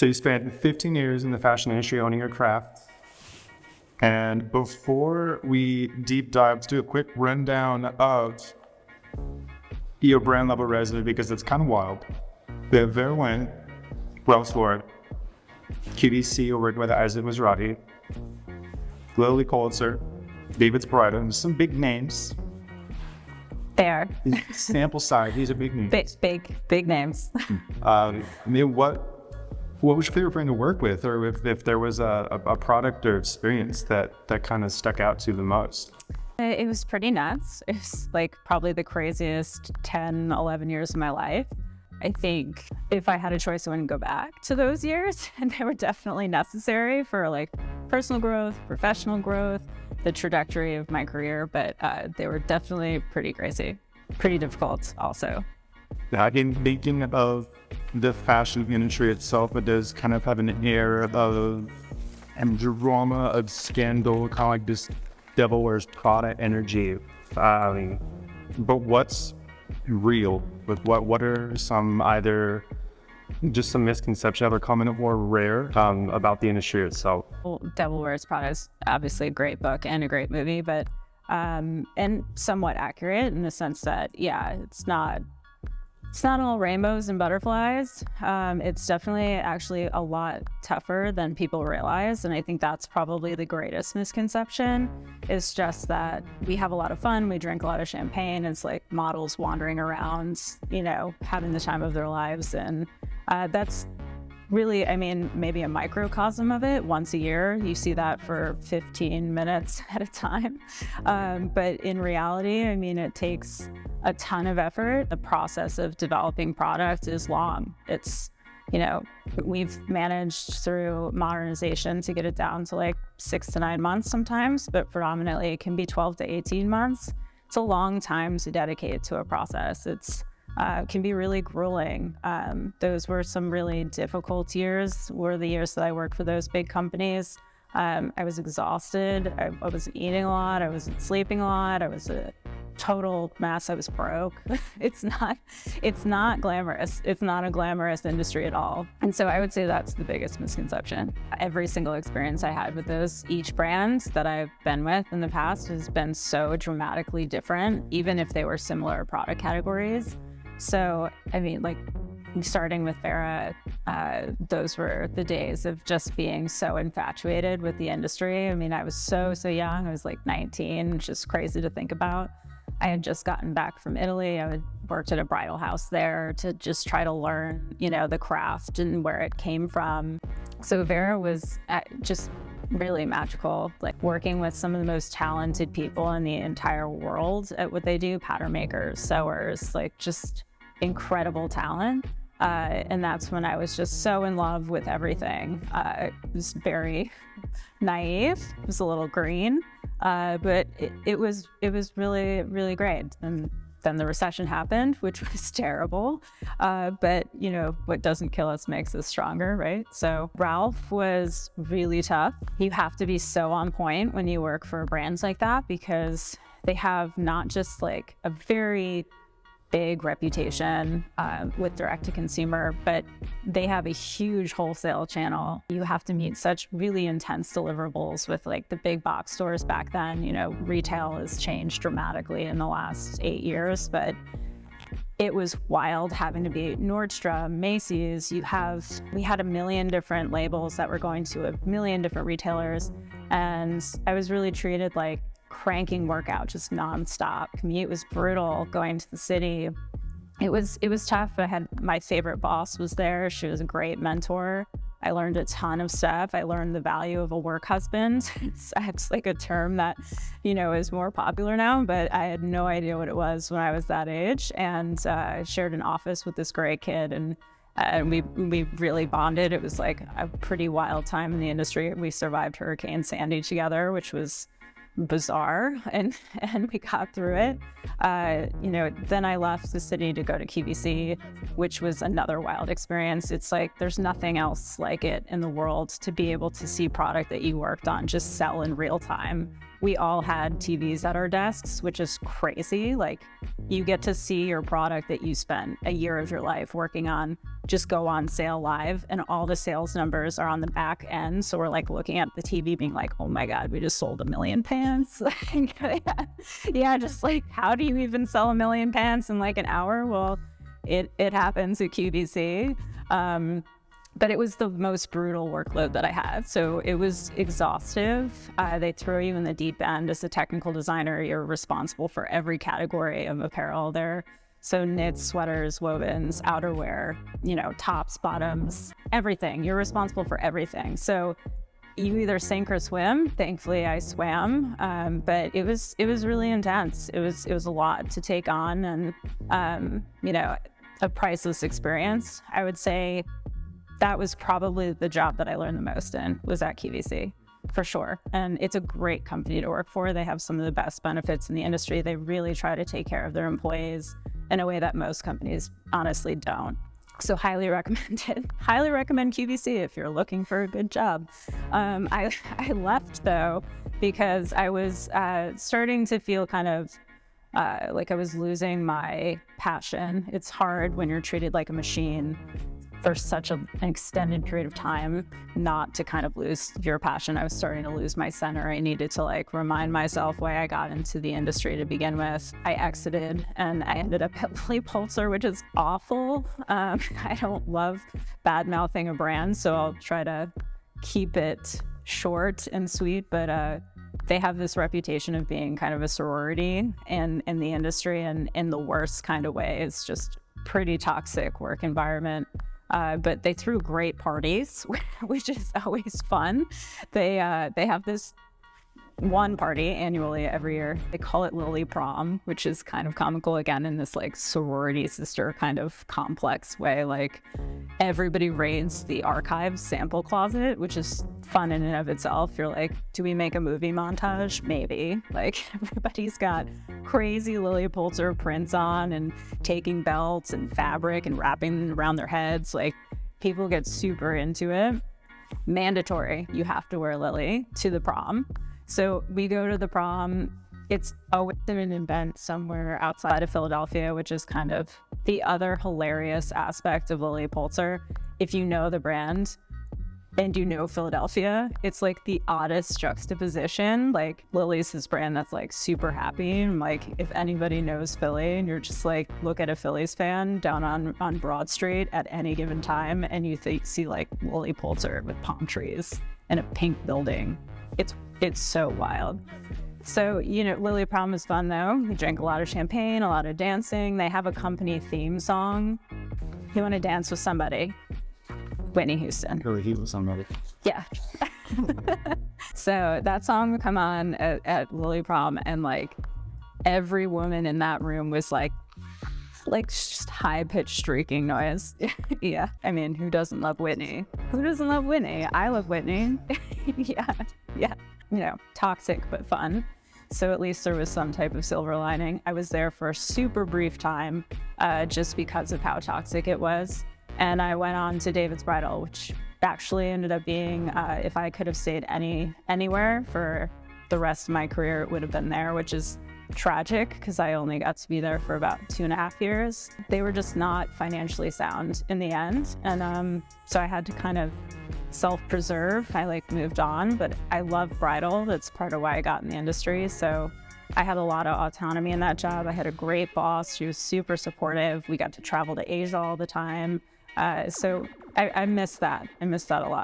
So you spent 15 years in the fashion industry owning your craft. And before we deep dive, let's do a quick rundown of your brand level resume because it's kind of wild. We have Vera Wang, Wells Fargo, QVC, you're working with Isaac Mizrahi, Lilly Pulitzer, David's Bridal, and some big names. There. Sample size, these are big names. Big names. I mean, what was your favorite brand to work with, or if there was a product or experience that kind of stuck out to you the most? It was pretty nuts. It was like probably the craziest 10, 11 years of my life. I think if I had a choice, I wouldn't go back to those years, and they were definitely necessary for like personal growth, professional growth, the trajectory of my career, but they were definitely pretty crazy, pretty difficult also. In thinking of the fashion industry itself, it does kind of have an air of drama, of scandal, kind of like this Devil Wears Prada energy. But what's real? With what are some either just some misconception or common or rare about the industry itself? Well, Devil Wears Prada is obviously a great book and a great movie, but and somewhat accurate in the sense that, yeah, it's not all rainbows and butterflies. It's definitely actually a lot tougher than people realize. And I think that's probably the greatest misconception, is just that we have a lot of fun. We drink a lot of champagne. It's like models wandering around, having the time of their lives. And that's really, maybe a microcosm of it. Once a year, you see that for 15 minutes at a time. But in reality, it takes a ton of effort. The process of developing product is long. It's, we've managed through modernization to get it down to like 6 to 9 months sometimes, but predominantly it can be 12 to 18 months. It's a long time to dedicate to a process. It's can be really grueling. Those were some really difficult years, were the years that I worked for those big companies. I was exhausted. I wasn't eating a lot. I wasn't sleeping a lot. I was a total mess. I was broke. It's not glamorous. It's not a glamorous industry at all. And so I would say that's the biggest misconception. Every single experience I had with each brand that I've been with in the past has been so dramatically different, even if they were similar product categories. So, starting with Vera, those were the days of just being so infatuated with the industry. I was so young. I was like 19, just crazy to think about. I had just gotten back from Italy. I had worked at a bridal house there to just try to learn, the craft and where it came from. So Vera was just really magical, like working with some of the most talented people in the entire world at what they do, pattern makers, sewers, like just incredible talent. And that's when I was just so in love with everything. It was very naive. It was a little green, but it was really, really great. And then the recession happened, which was terrible. But what doesn't kill us makes us stronger, right? So Ralph was really tough. You have to be so on point when you work for brands like that, because they have not just like a very big reputation with direct to consumer, but they have a huge wholesale channel. You have to meet such really intense deliverables with like the big box stores back then. Retail has changed dramatically in the last 8 years, but it was wild having to be Nordstrom, Macy's. We had a million different labels that were going to a million different retailers, and I was really treated like cranking workout, just nonstop. Commute was brutal. Going to the city, it was tough. I had my favorite boss was there. She was a great mentor. I learned a ton of stuff. I learned the value of a work husband. It's like a term that is more popular now, but I had no idea what it was when I was that age. And I shared an office with this great kid, and we really bonded. It was like a pretty wild time in the industry. We survived Hurricane Sandy together, which was bizarre, and we got through it. Then I left the city to go to QVC, which was another wild experience. It's like there's nothing else like it in the world, to be able to see product that you worked on just sell in real time we all had TVs at our desks, which is crazy. Like, you get to see your product that you spent a year of your life working on just go on sale live, and all the sales numbers are on the back end. So we're like looking at the TV being like, oh my God, we just sold 1 million pants. Yeah, just like, how do you even sell 1 million pants in like an hour? Well, it happens at QVC. But it was the most brutal workload that I had. So it was exhaustive. They throw you in the deep end. As a technical designer, you're responsible for every category of apparel there. So knits, sweaters, wovens, outerwear, tops, bottoms, everything. You're responsible for everything. So you either sink or swim. Thankfully, I swam, but it was really intense. It was a lot to take on, and a priceless experience. I would say that was probably the job that I learned the most in, was at QVC, for sure. And it's a great company to work for. They have some of the best benefits in the industry. They really try to take care of their employees in a way that most companies honestly don't. So highly recommend it. Highly recommend QVC if you're looking for a good job. I left though because I was starting to feel kind of like I was losing my passion. It's hard when you're treated like a machine for such an extended period of time not to kind of lose your passion. I was starting to lose my center. I needed to like remind myself why I got into the industry to begin with. I exited and I ended up at Lilly Pulitzer, which is awful. I don't love bad mouthing a brand, so I'll try to keep it short and sweet, but they have this reputation of being kind of a sorority in the industry, and in the worst kind of way. It's just pretty toxic work environment. But they threw great parties, which is always fun. They have this one party annually every year. They call it Lilly Prom, which is kind of comical, again, in this like sorority sister kind of complex way. Like, everybody raids the archives sample closet, which is fun in and of itself. You're like, do we make a movie montage? Maybe. Like, everybody's got crazy Lilly Pulitzer prints on and taking belts and fabric and wrapping them around their heads. Like, people get super into it. Mandatory. You have to wear Lilly to the prom. So we go to the prom. It's always an event somewhere outside of Philadelphia, which is kind of the other hilarious aspect of Lilly Pulitzer. If you know the brand and you know Philadelphia, it's like the oddest juxtaposition. Like, Lilly's this brand that's like super happy. And like, if anybody knows Philly and you're just like, look at a Phillies fan down on Broad Street at any given time, and you see like Lilly Pulitzer with palm trees and a pink building. It's so wild. So, Lilly Prom is fun though. We drink a lot of champagne, a lot of dancing. They have a company theme song. You want to dance with somebody? Whitney Houston. Really, he was somebody. Yeah. So that song would come on at Lilly Prom, and like every woman in that room was like just high-pitched streaking noise. Yeah. I mean, who doesn't love Whitney? Who doesn't love Whitney? I love Whitney. Yeah. Toxic but fun. So at least there was some type of silver lining. I was there for a super brief time, just because of how toxic it was. And I went on to David's Bridal, which actually ended up being, if I could have stayed anywhere for the rest of my career, it would have been there, which is tragic because I only got to be there for about 2.5 years. They were just not financially sound in the end. And so I had to kind of self-preserve. I moved on, but I love Bridal. That's part of why I got in the industry. So I had a lot of autonomy in that job. I had a great boss. She was super supportive. We got to travel to Asia all the time. So I miss that. I miss that a lot.